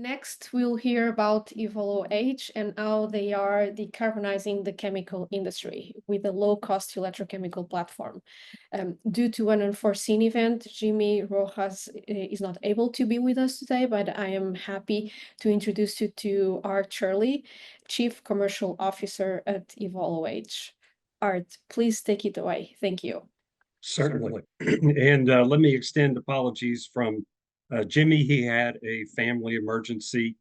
Next, we'll hear about EvolOH and how they are decarbonizing the chemical industry with a low-cost electrochemical platform. Due to an unforeseen event, Jimmy Rojas is not able to be with us today, but I am happy to introduce you to Art Shirley, Chief Commercial Officer at EvolOH. Art, please take it away. Thank you. Certainly. And let me extend apologies from Jimmy. He had a family emergency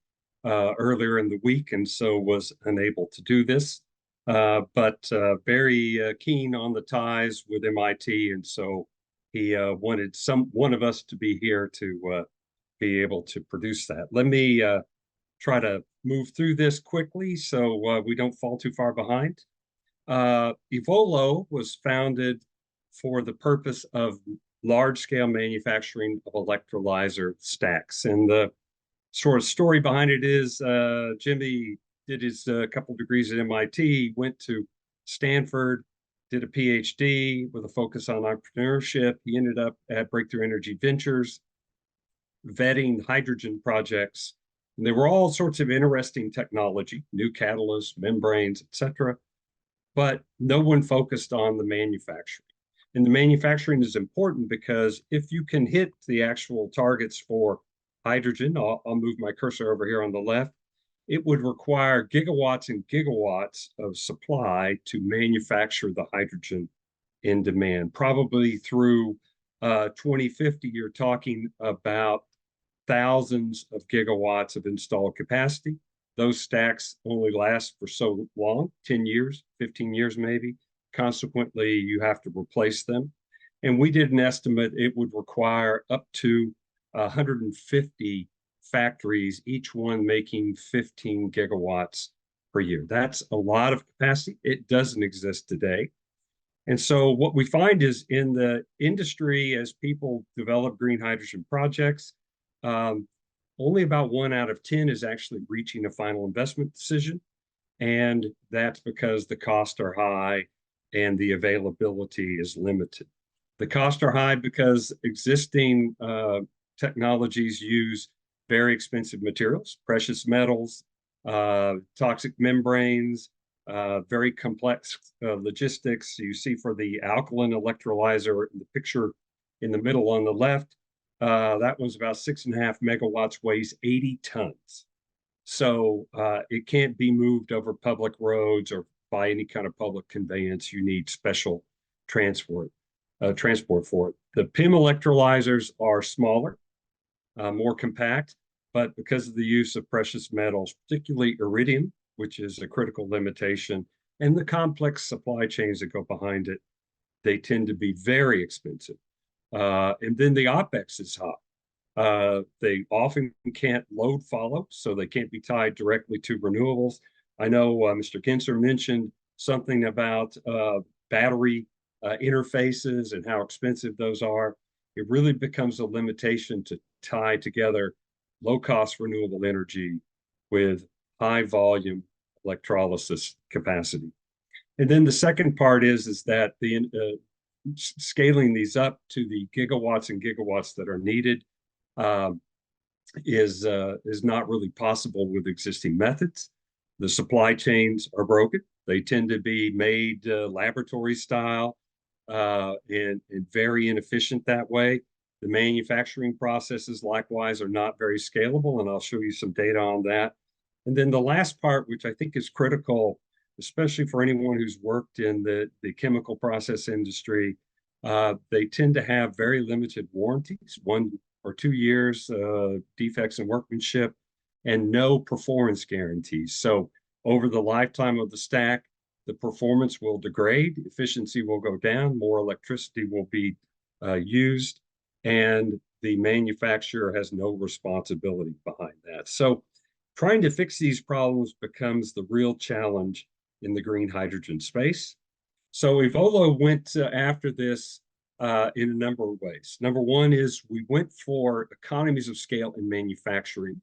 earlier in the week, and so was unable to do this. But very keen on the ties with MIT, and so he wanted one of us to be here to be able to produce that. Let me try to move through this quickly so we don't fall too far behind. EvolOH was founded for the purpose of large-scale manufacturing of electrolyzer stacks. And the sort of story behind it is Jimmy did his couple degrees at MIT, went to Stanford, did a PhD with a focus on entrepreneurship. He ended up at Breakthrough Energy Ventures, vetting hydrogen projects. And they were all sorts of interesting technology, new catalysts, membranes, etc. But no one focused on the manufacturing. And the manufacturing is important because if you can hit the actual targets for hydrogen, I'll move my cursor over here on the left, it would require gigawatts and gigawatts of supply to manufacture the hydrogen in demand. Probably through 2050, you're talking about thousands of gigawatts of installed capacity. Those stacks only last for so long, 10 years, 15 years maybe. Consequently, you have to replace them. And we did an estimate, it would require up to 150 factories, each one making 15 gigawatts per year. That's a lot of capacity. It doesn't exist today. And so what we find is in the industry, as people develop green hydrogen projects, only about 1 out of 10 is actually reaching a final investment decision. And that's because the costs are high and the availability is limited. The costs are high because existing technologies use very expensive materials, precious metals, toxic membranes, very complex logistics. You see for the alkaline electrolyzer in the picture in the middle on the left, that one's about 6.5 megawatts, weighs 80 tons. So it can't be moved over public roads or by any kind of public conveyance. You need special transport for it. The PEM electrolyzers are smaller, more compact, but because of the use of precious metals, particularly iridium, which is a critical limitation, and the complex supply chains that go behind it, they tend to be very expensive. And then the OpEx is high. They often can't load follow, so they can't be tied directly to renewables. I know Mr. Kinser mentioned something about battery interfaces and how expensive those are. It really becomes a limitation to tie together low-cost renewable energy with high-volume electrolysis capacity. And then the second part is that the scaling these up to the gigawatts and gigawatts that are needed is not really possible with existing methods. The supply chains are broken. They tend to be made laboratory style and very inefficient that way. The manufacturing processes likewise are not very scalable, and I'll show you some data on that. And then the last part, which I think is critical, especially for anyone who's worked in the chemical process industry, they tend to have very limited warranties, 1 or 2 years defects in workmanship, and no performance guarantees. So over the lifetime of the stack, the performance will degrade, efficiency will go down, more electricity will be used, and the manufacturer has no responsibility behind that. So trying to fix these problems becomes the real challenge in the green hydrogen space. So EvolOH went after this in a number of ways. Number one is we went for economies of scale in manufacturing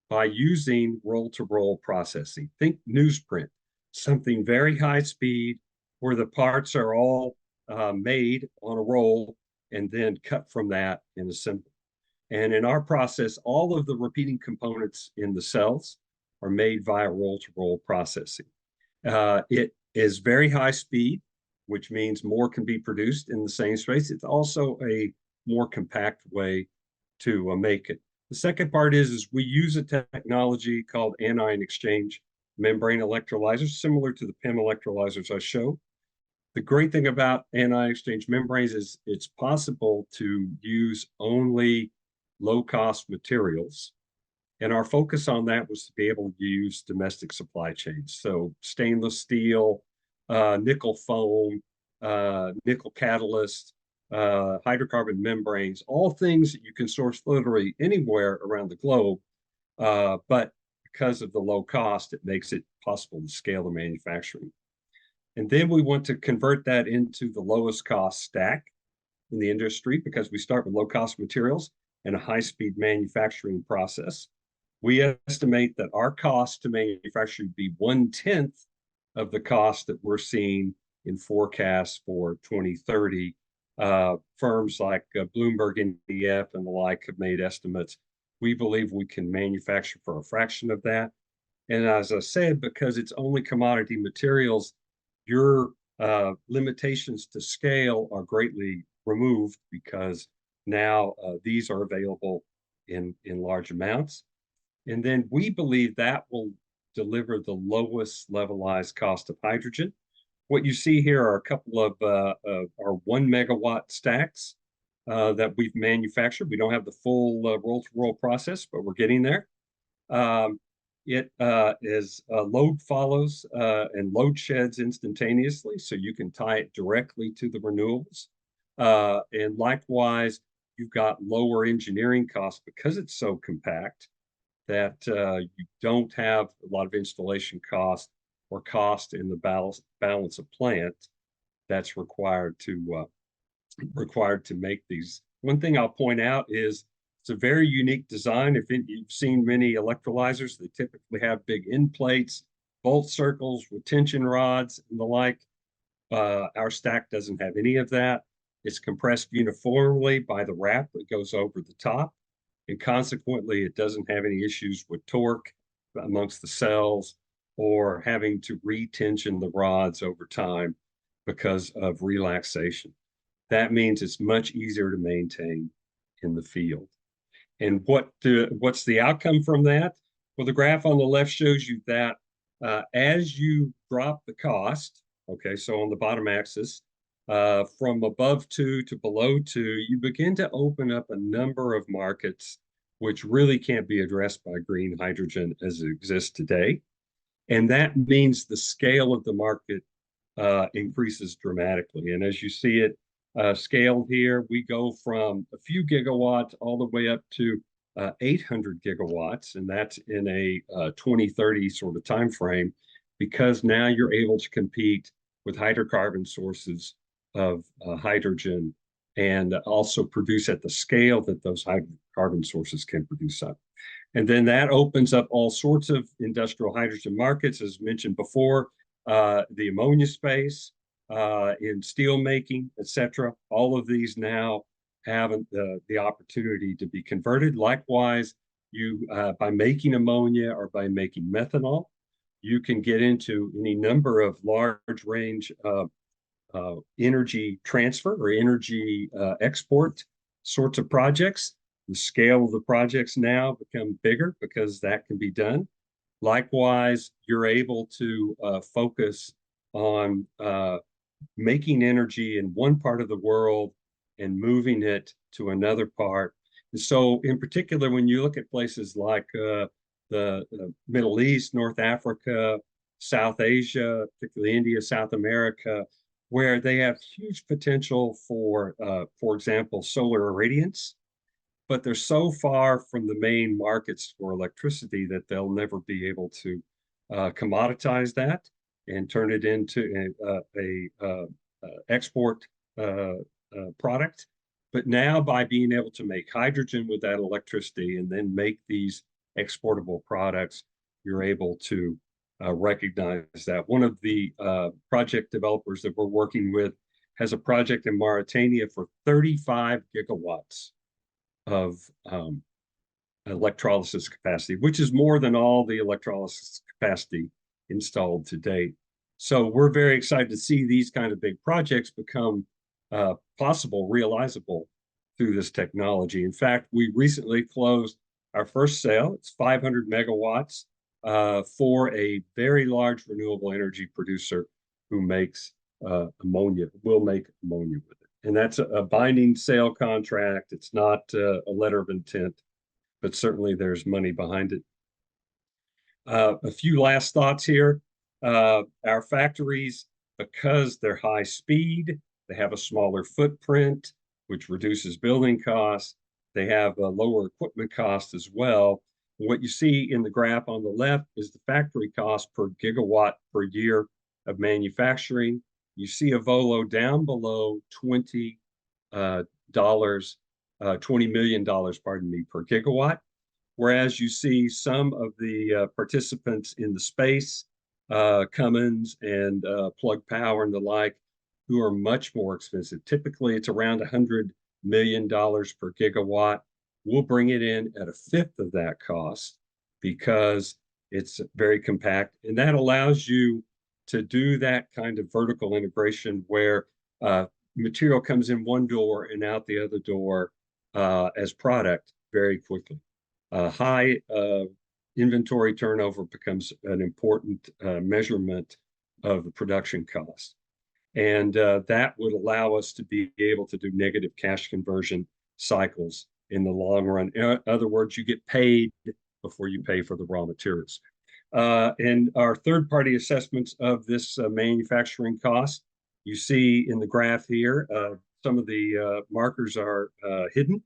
by using roll-to-roll processing. Think newsprint, something very high speed where the parts are all made on a roll and then cut from that and assembled. And in our process, all of the repeating components in the cells are made via roll-to-roll processing. It is very high speed, which means more can be produced in the same space. It's also a more compact way to make it. The second part is we use a technology called anion exchange membrane electrolyzers, similar to the PEM electrolyzers I showed. The great thing about anion exchange membranes is it's possible to use only low-cost materials. And our focus on that was to be able to use domestic supply chains. So stainless steel, nickel foam, nickel catalyst, hydrocarbon membranes, all things that you can source literally anywhere around the globe. But because of the low cost, it makes it possible to scale the manufacturing. And then we want to convert that into the lowest cost stack in the industry because we start with low cost materials and a high speed manufacturing process. We estimate that our cost to manufacture would be 1/10 of the cost that we're seeing in forecasts for 2030. Firms like Bloomberg NDF and the like have made estimates. We believe we can manufacture for a fraction of that. And as I said, because it's only commodity materials, your limitations to scale are greatly removed because now these are available in large amounts. And then we believe that will deliver the lowest levelized cost of hydrogen. What you see here are a couple of our 1 megawatt stacks that we've manufactured. We don't have the full roll-to-roll process, but we're getting there. It is load follows and load sheds instantaneously, so you can tie it directly to the renewables. And likewise, you've got lower engineering costs because it's so compact that you don't have a lot of installation cost or cost in the balance of plant that's required to make these. One thing I'll point out is it's a very unique design. If you've seen many electrolyzers, they typically have big end plates, bolt circles, retention rods, and the like. Our stack doesn't have any of that. It's compressed uniformly by the wrap that goes over the top. And consequently, it doesn't have any issues with torque amongst the cells or having to retension the rods over time because of relaxation. That means it's much easier to maintain in the field. And what's the outcome from that? Well, the graph on the left shows you that as you drop the cost, okay, so on the bottom axis, from above 2 to below 2, you begin to open up a number of markets which really can't be addressed by green hydrogen as it exists today. And that means the scale of the market increases dramatically. And as you see it scaled here, we go from a few gigawatts all the way up to 800 gigawatts, and that's in a 2030 sort of time frame, because now you're able to compete with hydrocarbon sources of hydrogen and also produce at the scale that those hydrocarbon sources can produce up. And then that opens up all sorts of industrial hydrogen markets, as mentioned before, the ammonia space, in steel making, et cetera. All of these now have the opportunity to be converted. Likewise, you by making ammonia or by making methanol, you can get into any number of large range energy transfer or energy export sorts of projects. The scale of the projects now become bigger because that can be done. Likewise, you're able to focus on making energy in one part of the world and moving it to another part. And so in particular, when you look at places like the Middle East, North Africa, South Asia, particularly India, South America, where they have huge potential for example, solar irradiance, but they're so far from the main markets for electricity that they'll never be able to commoditize that and turn it into a export product. But now by being able to make hydrogen with that electricity and then make these exportable products, you're able to recognize that. One of the project developers that we're working with has a project in Mauritania for 35 gigawatts of electrolysis capacity, which is more than all the electrolysis capacity installed to date. So we're very excited to see these kind of big projects become possible, realizable through this technology. In fact, we recently closed our first sale. It's 500 megawatts for a very large renewable energy producer who makes ammonia, will make ammonia with it. And that's a binding sale contract. It's not a letter of intent, but certainly there's money behind it. A few last thoughts here. Our factories, because they're high speed, they have a smaller footprint, which reduces building costs. They have a lower equipment cost as well. What you see in the graph on the left is the factory cost per gigawatt per year of manufacturing. You see EvolOH down below $20 $20 million, pardon me, per gigawatt. Whereas you see some of the participants in the space, Cummins and Plug Power and the like, who are much more expensive. Typically, it's around $100 million per gigawatt. We'll bring it in at a fifth of that cost because it's very compact. And that allows you to do that kind of vertical integration where material comes in one door and out the other door as product very quickly. High inventory turnover becomes an important measurement of the production cost. And that would allow us to be able to do negative cash conversion cycles in the long run. In other words, you get paid before you pay for the raw materials. And our third-party assessments of this manufacturing cost, you see in the graph here, some of the markers are hidden,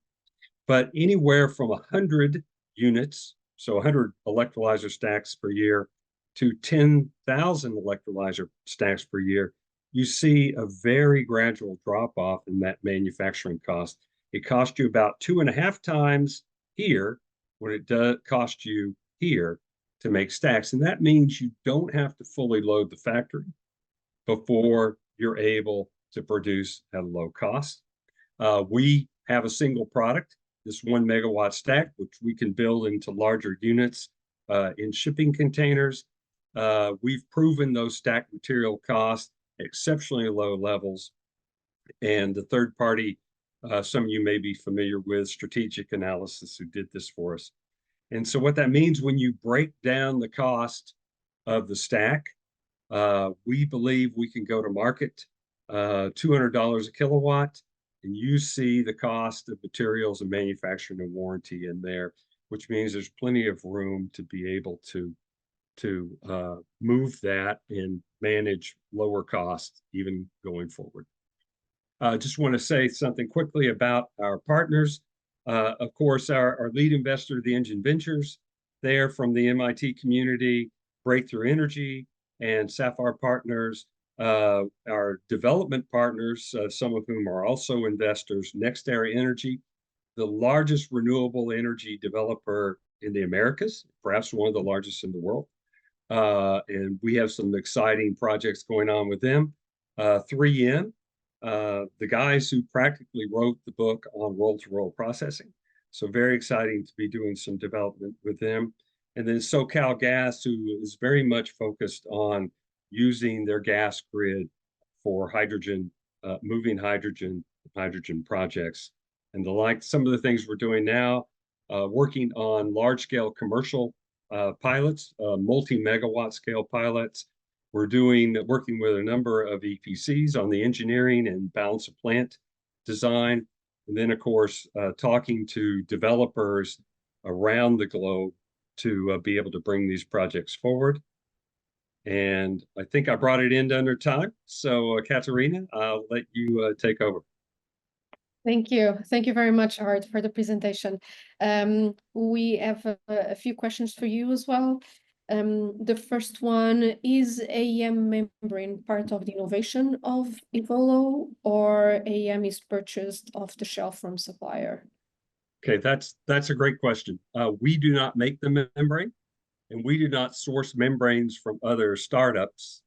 but anywhere from 100 units, so 100 electrolyzer stacks per year, to 10,000 electrolyzer stacks per year, you see a very gradual drop-off in that manufacturing cost. It costs you about 2.5 times here what it does cost you here to make stacks. And that means you don't have to fully load the factory before you're able to produce at a low cost. We have a single product, this 1 megawatt stack, which we can build into larger units in shipping containers. We've proven those stack material costs at exceptionally low levels. And the third party, some of you may be familiar with Strategic Analysis, who did this for us. And so what that means when you break down the cost of the stack, we believe we can go to market $200 a kilowatt, and you see the cost of materials and manufacturing and warranty in there, which means there's plenty of room to be able to move that and manage lower costs even going forward. I just want to say something quickly about our partners. Of course, our lead investor, the Engine Ventures, they're from the MIT community, Breakthrough Energy, and Sapphire Partners. Our development partners, some of whom are also investors, NextEra Energy, the largest renewable energy developer in the Americas, perhaps one of the largest in the world. And we have some exciting projects going on with them. 3M, the guys who practically wrote the book on roll-to-roll processing. So very exciting to be doing some development with them. And then SoCalGas, who is very much focused on using their gas grid for hydrogen, moving hydrogen projects and the like. Some of the things we're doing now, working on large-scale commercial pilots, multi-megawatt scale pilots. We're working with a number of EPCs on the engineering and balance of plant design. And then, of course, talking to developers around the globe to be able to bring these projects forward. And I think I brought it in under time. So, Katerina, I'll let you take over. Thank you. Thank you very much, Art, for the presentation. We have a few questions for you as well. The first one, is AEM membrane part of the innovation of EvolOH, or AEM is purchased off the shelf from supplier? Okay, that's a great question. We do not make the membrane, and we do not source membranes from other startups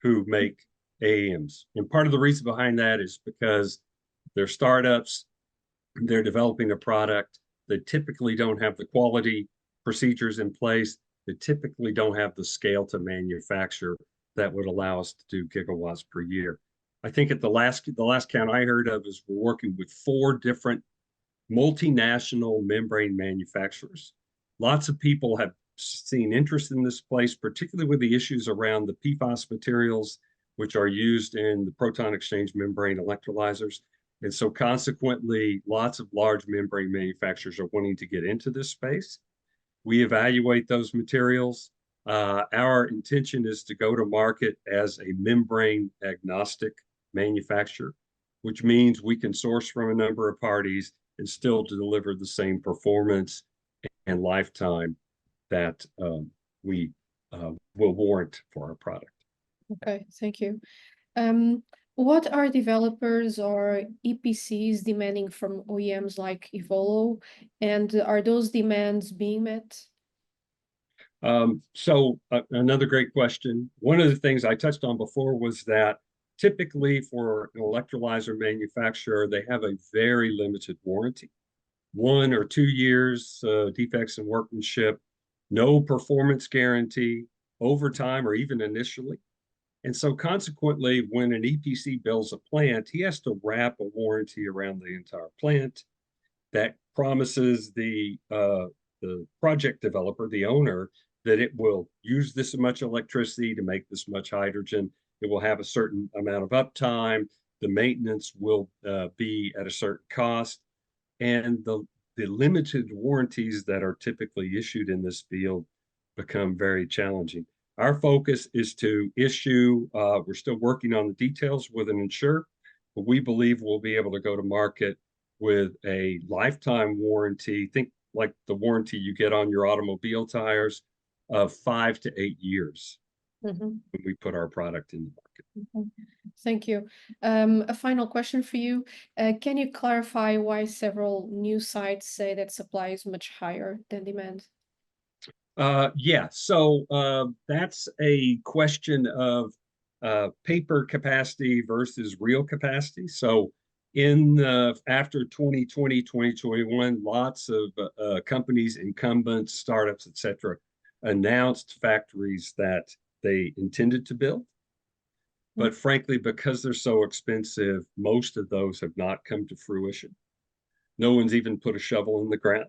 who make AEMs. And part of the reason behind that is because they're startups, They're developing a product that typically don't have the quality procedures in place, that typically don't have the scale to manufacture that would allow us to do gigawatts per year. I think at the last count I heard of is we're working with 4 different multinational membrane manufacturers. Lots of people have seen interest in this place, particularly with the issues around the PFAS materials, which are used in the proton exchange membrane electrolyzers. And so consequently, lots of large membrane manufacturers are wanting to get into this space. We evaluate those materials. Our intention is to go to market as a membrane agnostic manufacturer, which means we can source from a number of parties and still deliver the same performance and lifetime that we will warrant for our product. Okay, thank you. What are developers or EPCs demanding from OEMs like EvolOH, and are those demands being met? Another great question. One of the things I touched on before was that typically for an electrolyzer manufacturer, they have a very limited warranty. 1 or 2 years, defects in workmanship, no performance guarantee over time or even initially. And so consequently, when an EPC builds a plant, he has to wrap a warranty around the entire plant that promises the project developer, the owner, that it will use this much electricity to make this much hydrogen. It will have a certain amount of uptime. The maintenance will be at a certain cost. And the limited warranties that are typically issued in this field become very challenging. Our focus is to issue, we're still working on the details with an insurer, but we believe we'll be able to go to market with a lifetime warranty. Think like the warranty you get on your automobile tires of 5 to 8 years when we put our product in the market. Thank you. A final question for you. Can you clarify why several new sites say that supply is much higher than demand? Yeah, so that's a question of paper capacity versus real capacity. So after 2020, 2021, lots of companies, incumbents, startups, et cetera, announced factories that they intended to build. But frankly, because they're so expensive, most of those have not come to fruition. No one's even put a shovel in the ground.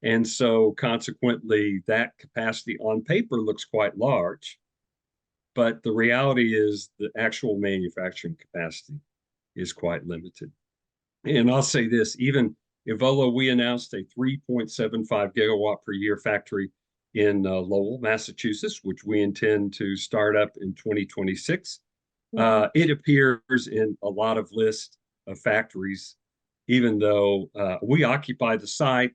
And so consequently, that capacity on paper looks quite large, but the reality is the actual manufacturing capacity is quite limited. And I'll say this, even EvolOH, we announced a 3.75 gigawatt per year factory in Lowell, Massachusetts, which we intend to start up in 2026. It appears in a lot of lists of factories, even though we occupy the site.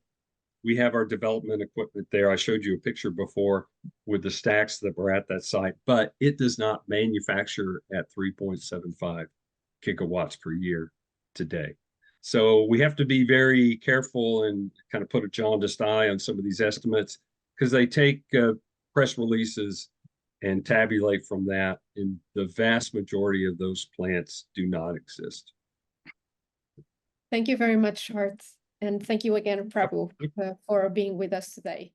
We have our development equipment there. I showed you a picture before with the stacks that were at that site, but it does not manufacture at 3.75 gigawatts per year today. So we have to be very careful and kind of put a jaundiced eye on some of these estimates because they take press releases and tabulate from that, and the vast majority of those plants do not exist. Thank you very much, Hart. And thank you again, Prabhu, for being with us today.